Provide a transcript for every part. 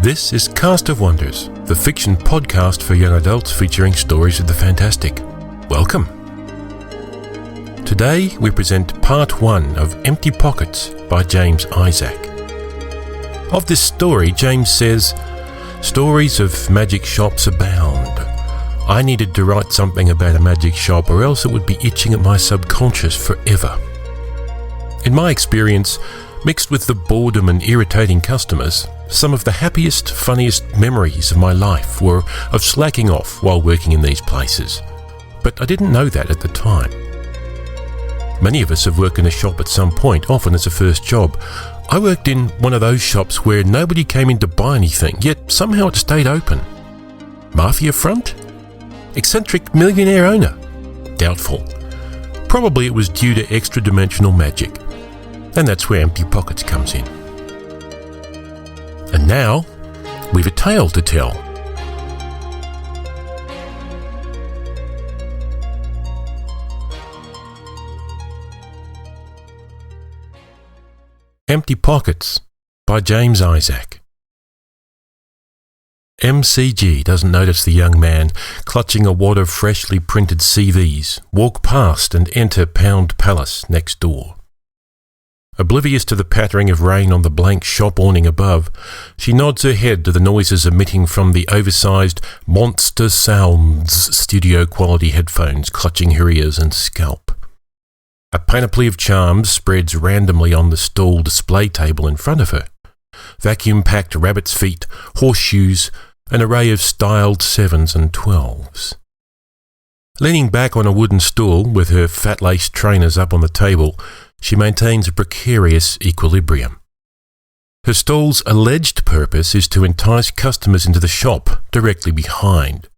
This is Cast of Wonders, the fiction podcast for young adults featuring stories of the fantastic. Welcome. Today we present part 1 of Empty Pockets by James Isaac. Of this story, James says, "Stories of magic shops abound. I needed to write something about a magic shop or else it would be itching at my subconscious forever. In my experience, mixed with the boredom and irritating customers, some of the happiest, funniest memories of my life were of slacking off while working in these places. But I didn't know that at the time. Many of us have worked in a shop at some point, often as a first job. I worked in one of those shops where nobody came in to buy anything, yet somehow it stayed open. Mafia front? Eccentric millionaire owner? Doubtful. Probably it was due to extra-dimensional magic. And that's where Empty Pockets comes in. And now, we've a tale to tell. Empty Pockets by James Isaac. MCG doesn't notice the young man, clutching a wad of freshly printed CVs, walk past and enter Pound Palace next door. Oblivious to the pattering of rain on the blank shop awning above, she nods her head to the noises emitting from the oversized Monster Sounds studio-quality headphones clutching her ears and scalp. A panoply of charms spreads randomly on the stall display table in front of her. Vacuum-packed rabbit's feet, horseshoes, an array of styled 7s and 12s. Leaning back on a wooden stool with her fat-laced trainers up on the table, she maintains a precarious equilibrium. Her stall's alleged purpose is to entice customers into the shop directly behind.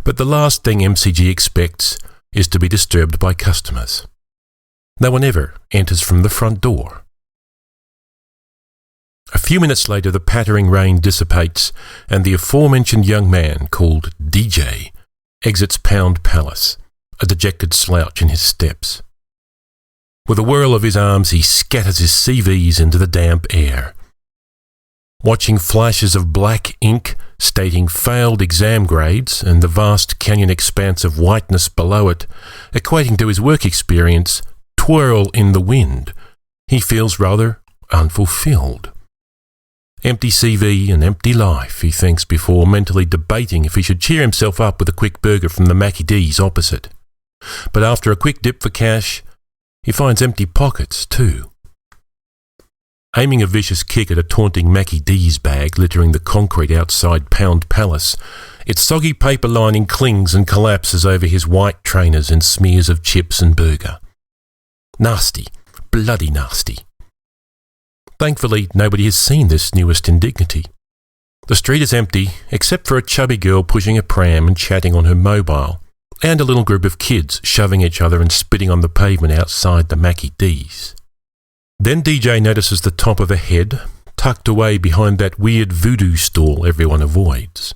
But the last thing MCG expects is to be disturbed by customers. No one ever enters from the front door. A few minutes later, the pattering rain dissipates and the aforementioned young man, called DJ, exits Pound Palace, a dejected slouch in his steps. With a whirl of his arms, he scatters his CVs into the damp air. Watching flashes of black ink stating failed exam grades and the vast canyon expanse of whiteness below it, equating to his work experience, twirl in the wind, he feels rather unfulfilled. Empty CV and empty life, he thinks before mentally debating if he should cheer himself up with a quick burger from the Mackie D's opposite. But after a quick dip for cash, he finds empty pockets too. Aiming a vicious kick at a taunting Mackie D's bag littering the concrete outside Pound Palace, its soggy paper lining clings and collapses over his white trainers in smears of chips and burger. Nasty, bloody nasty. Thankfully, nobody has seen this newest indignity. The street is empty, except for a chubby girl pushing a pram and chatting on her mobile, and a little group of kids shoving each other and spitting on the pavement outside the Mackie D's. Then DJ notices the top of a head, tucked away behind that weird voodoo stall everyone avoids.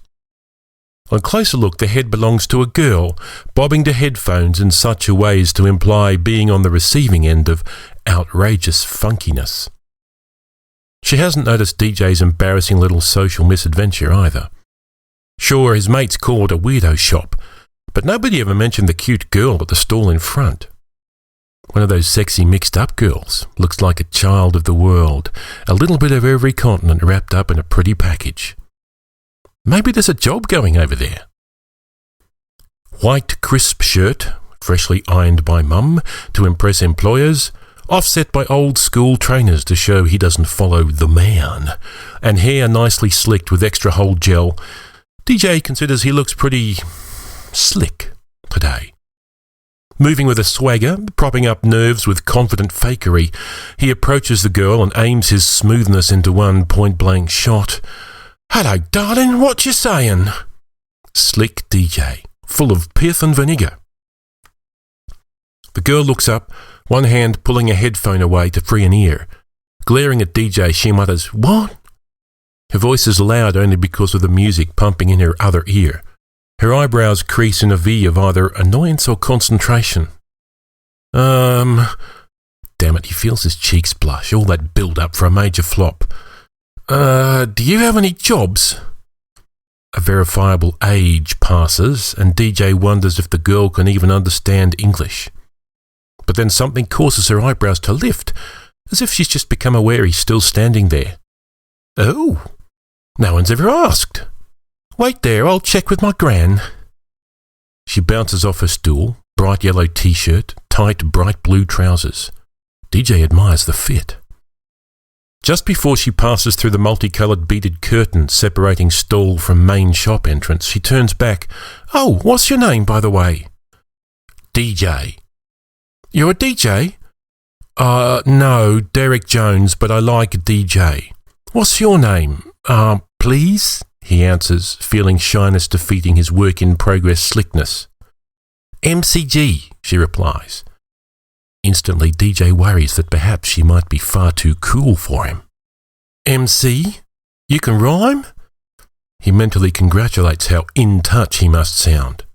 On closer look, the head belongs to a girl, bobbing to headphones in such a way as to imply being on the receiving end of outrageous funkiness. She hasn't noticed DJ's embarrassing little social misadventure either. Sure, his mates call it a weirdo shop, but nobody ever mentioned the cute girl at the stall in front. One of those sexy mixed-up girls, looks like a child of the world, a little bit of every continent wrapped up in a pretty package. Maybe there's a job going over there. White crisp shirt, freshly ironed by mum to impress employers, offset by old-school trainers to show he doesn't follow the man, and hair nicely slicked with extra hold gel, DJ considers he looks pretty slick today. Moving with a swagger, propping up nerves with confident fakery, he approaches the girl and aims his smoothness into one point-blank shot. "Hello, darling, what you sayin'?" Slick DJ, full of pith and vinegar. The girl looks up, one hand pulling a headphone away to free an ear. Glaring at DJ, she mutters, "What?" Her voice is loud only because of the music pumping in her other ear. Her eyebrows crease in a V of either annoyance or concentration. Damn it, he feels his cheeks blush, all that build-up for a major flop. Do you have any jobs? A verifiable age passes, and DJ wonders if the girl can even understand English. But then something causes her eyebrows to lift, as if she's just become aware he's still standing there. Oh, no one's ever asked. Wait there, I'll check with my gran. She bounces off her stool, bright yellow t-shirt, tight bright blue trousers. DJ admires the fit. Just before she passes through the multicoloured beaded curtain separating stall from main shop entrance, she turns back. Oh, what's your name, by the way? DJ. You're a DJ? No, Derek Jones, but I like DJ. What's your name? Please? He answers, feeling shyness defeating his work-in-progress slickness. MCG, she replies. Instantly, DJ worries that perhaps she might be far too cool for him. MC? You can rhyme? He mentally congratulates how in touch he must sound.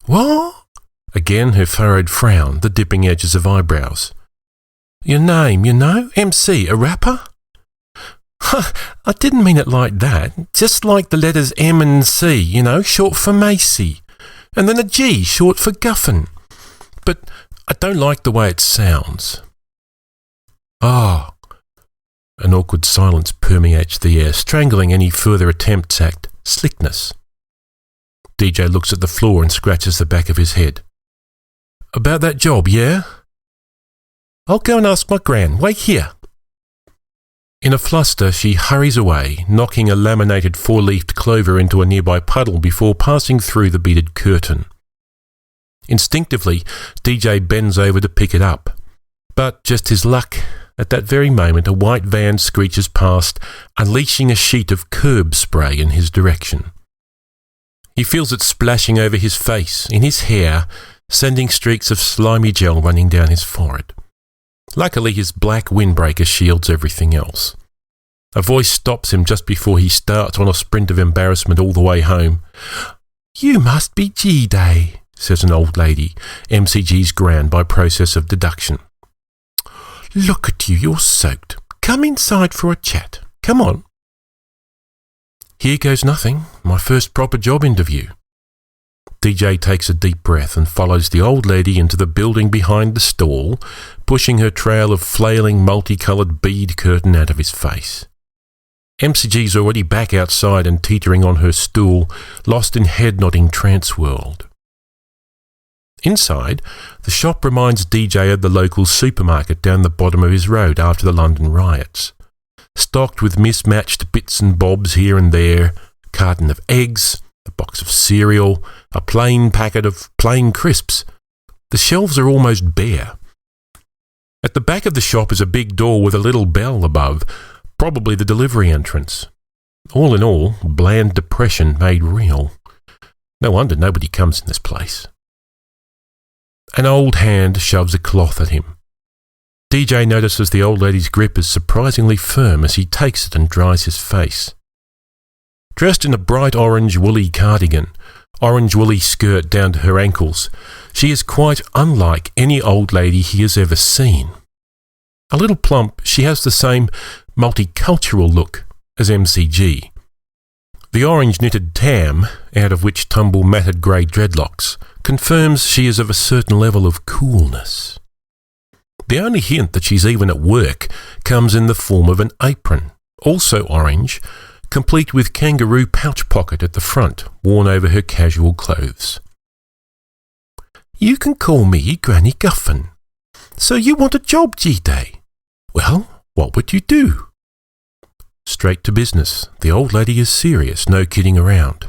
What? Again her furrowed frown, the dipping edges of eyebrows. Your name, you know? MC, a rapper? I didn't mean it like that. Just like the letters M and C, you know, short for Macy. And then a G, short for Guffin. But I don't like the way it sounds. An awkward silence permeates the air, strangling any further attempts at slickness. DJ looks at the floor and scratches the back of his head. About that job, yeah? I'll go and ask my gran. Wait here. In a fluster, she hurries away, knocking a laminated four-leafed clover into a nearby puddle before passing through the beaded curtain. Instinctively, DJ bends over to pick it up. But just his luck, at that very moment a white van screeches past, unleashing a sheet of curb spray in his direction. He feels it splashing over his face, in his hair, sending streaks of slimy gel running down his forehead. Luckily, his black windbreaker shields everything else. A voice stops him just before he starts on a sprint of embarrassment all the way home. You must be G-Day, says an old lady, MCG's gran by process of deduction. Look at you, you're soaked. Come inside for a chat. Come on. Here goes nothing. My first proper job interview. DJ takes a deep breath and follows the old lady into the building behind the stall, pushing her trail of flailing multicoloured bead curtain out of his face. MCG's already back outside and teetering on her stool, lost in head-nodding trance world. Inside, the shop reminds DJ of the local supermarket down the bottom of his road after the London riots. Stocked with mismatched bits and bobs here and there, carton of eggs, a box of cereal, a plain packet of plain crisps. The shelves are almost bare. At the back of the shop is a big door with a little bell above, probably the delivery entrance. All in all, bland depression made real. No wonder nobody comes in this place. An old hand shoves a cloth at him. DJ notices the old lady's grip is surprisingly firm as he takes it and dries his face. Dressed in a bright orange woolly cardigan, orange woolly skirt down to her ankles, she is quite unlike any old lady he has ever seen. A little plump, she has the same multicultural look as MCG. The orange knitted tam, out of which tumble matted grey dreadlocks, confirms she is of a certain level of coolness. The only hint that she's even at work comes in the form of an apron, also orange, complete with kangaroo pouch pocket at the front, worn over her casual clothes. You can call me Granny Guffin. So you want a job, G-Day? Well, what would you do? Straight to business. The old lady is serious, no kidding around.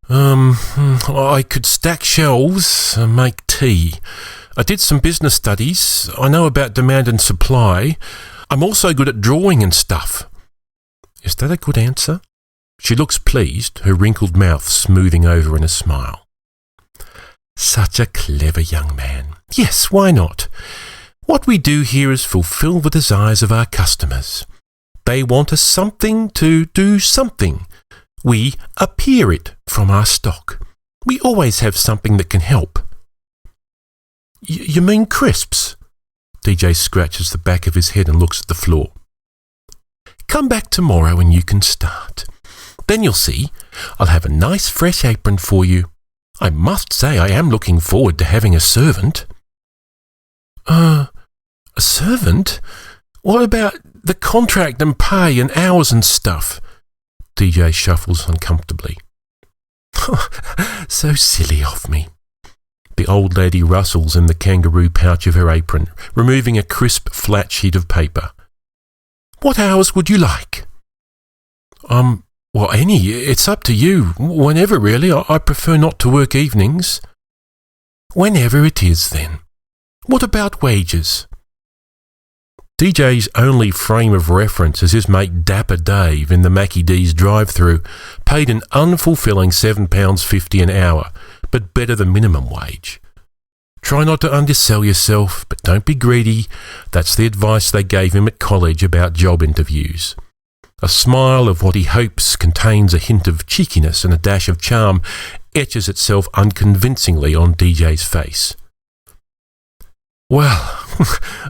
I could stack shelves and make tea. I did some business studies. I know about demand and supply. I'm also good at drawing and stuff. Is that a good answer? She looks pleased, her wrinkled mouth smoothing over in a smile. Such a clever young man. Yes, why not? What we do here is fulfill the desires of our customers. They want us something to do something. We appear it from our stock. We always have something that can help. You mean crisps? DJ scratches the back of his head and looks at the floor. Come back tomorrow and you can start. Then you'll see, I'll have a nice fresh apron for you. I must say I am looking forward to having a servant. A servant? What about the contract and pay and hours and stuff? DJ shuffles uncomfortably. So silly of me. The old lady rustles in the kangaroo pouch of her apron, removing a crisp, flat sheet of paper. What hours would you like? Well, any. It's up to you. Whenever, really. I prefer not to work evenings. Whenever it is, then. What about wages? DJ's only frame of reference is his mate Dapper Dave in the Mackie D's drive-thru, paid an unfulfilling £7.50 an hour, but better than minimum wage. Try not to undersell yourself, but don't be greedy. That's the advice they gave him at college about job interviews. A smile of what he hopes contains a hint of cheekiness and a dash of charm etches itself unconvincingly on DJ's face. Well,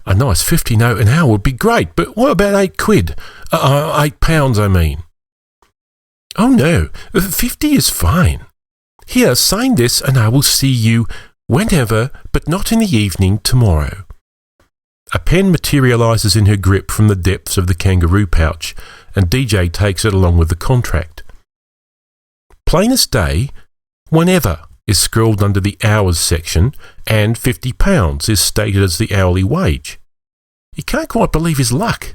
a nice 50 note an hour would be great, but what about £8? £8, I mean. Oh no, 50 is fine. Here, sign this and I will see you whenever, but not in the evening, tomorrow. A pen materialises in her grip from the depths of the kangaroo pouch, and DJ takes it along with the contract. Plain as day, whenever is scrawled under the hours section, and £50 is stated as the hourly wage. He can't quite believe his luck.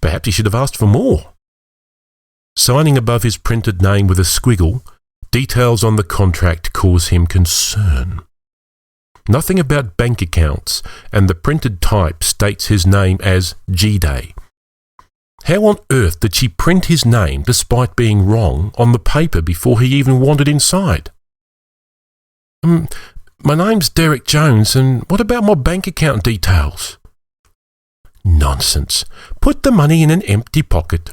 Perhaps he should have asked for more. Signing above his printed name with a squiggle, details on the contract cause him concern. Nothing about bank accounts, and the printed type states his name as G-Day. How on earth did she print his name, despite being wrong, on the paper before he even wandered inside? My name's Derek Jones, and what about my bank account details? Nonsense. Put the money in an empty pocket.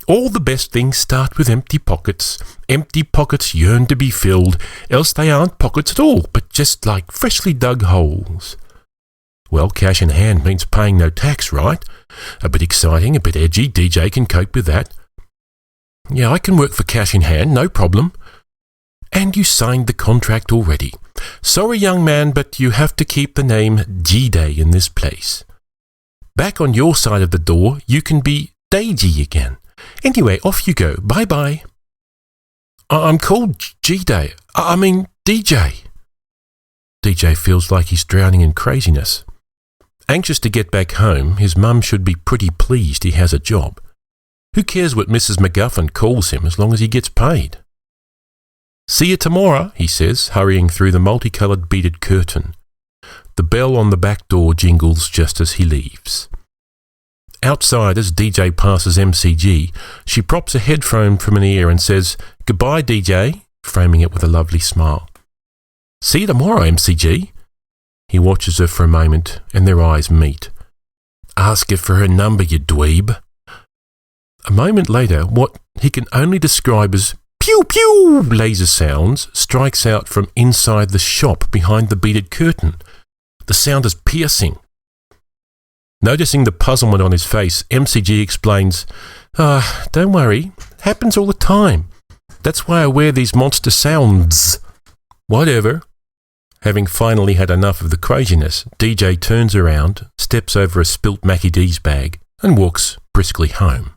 All the best things start with empty pockets. Empty pockets yearn to be filled, else they aren't pockets at all, but just like freshly dug holes. Well, cash in hand means paying no tax, right? A bit exciting, a bit edgy, DJ can cope with that. Yeah, I can work for cash in hand, no problem. And you signed the contract already. Sorry, young man, but you have to keep the name G-Day in this place. Back on your side of the door, you can be Day-G again. Anyway, off you go. Bye-bye. I'm called G-Day. I mean DJ. DJ feels like he's drowning in craziness. Anxious to get back home, his mum should be pretty pleased he has a job. Who cares what Mrs. McGuffin calls him as long as he gets paid? See you tomorrow, he says, hurrying through the multicoloured beaded curtain. The bell on the back door jingles just as he leaves. Outside, as DJ passes MCG, she props a headphone from an ear and says, "Goodbye, DJ," framing it with a lovely smile. See you tomorrow, MCG. He watches her for a moment, and their eyes meet. Ask her for her number, you dweeb. A moment later, what he can only describe as pew-pew laser sounds strikes out from inside the shop behind the beaded curtain. The sound is piercing. Noticing the puzzlement on his face, MCG explains, don't worry, happens all the time. That's why I wear these monster sounds. Whatever. Having finally had enough of the craziness, DJ turns around, steps over a spilt Mackie D's bag, and walks briskly home.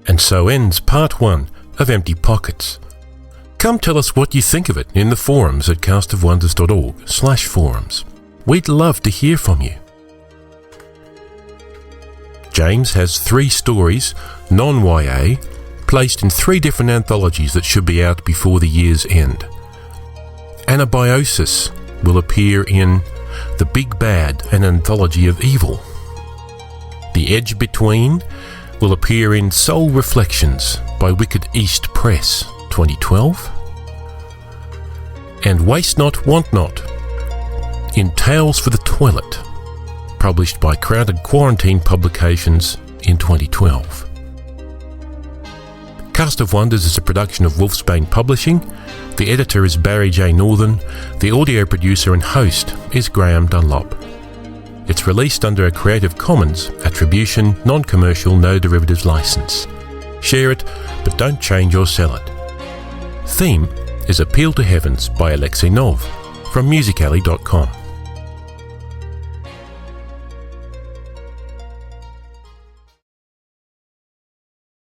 And so ends part 1 of Empty Pockets. Come tell us what you think of it in the forums at castofwonders.org/forums. We'd love to hear from you. James has 3 stories, non-YA, placed in 3 different anthologies that should be out before the year's end. Anabiosis will appear in The Big Bad, an anthology of evil. The Edge Between will appear in Soul Reflections by Wicked East Press, 2012. And Waste Not, Want Not in Tales for the Toilet, published by Crowded Quarantine Publications in 2012. Cast of Wonders is a production of Wolfsbane Publishing. The editor is Barry J. Northern. The audio producer and host is Graham Dunlop. It's released under a Creative Commons Attribution, Non-Commercial, No Derivatives license. Share it, but don't change or sell it. Theme is Appeal to Heavens by Alexei Nov from musicalley.com.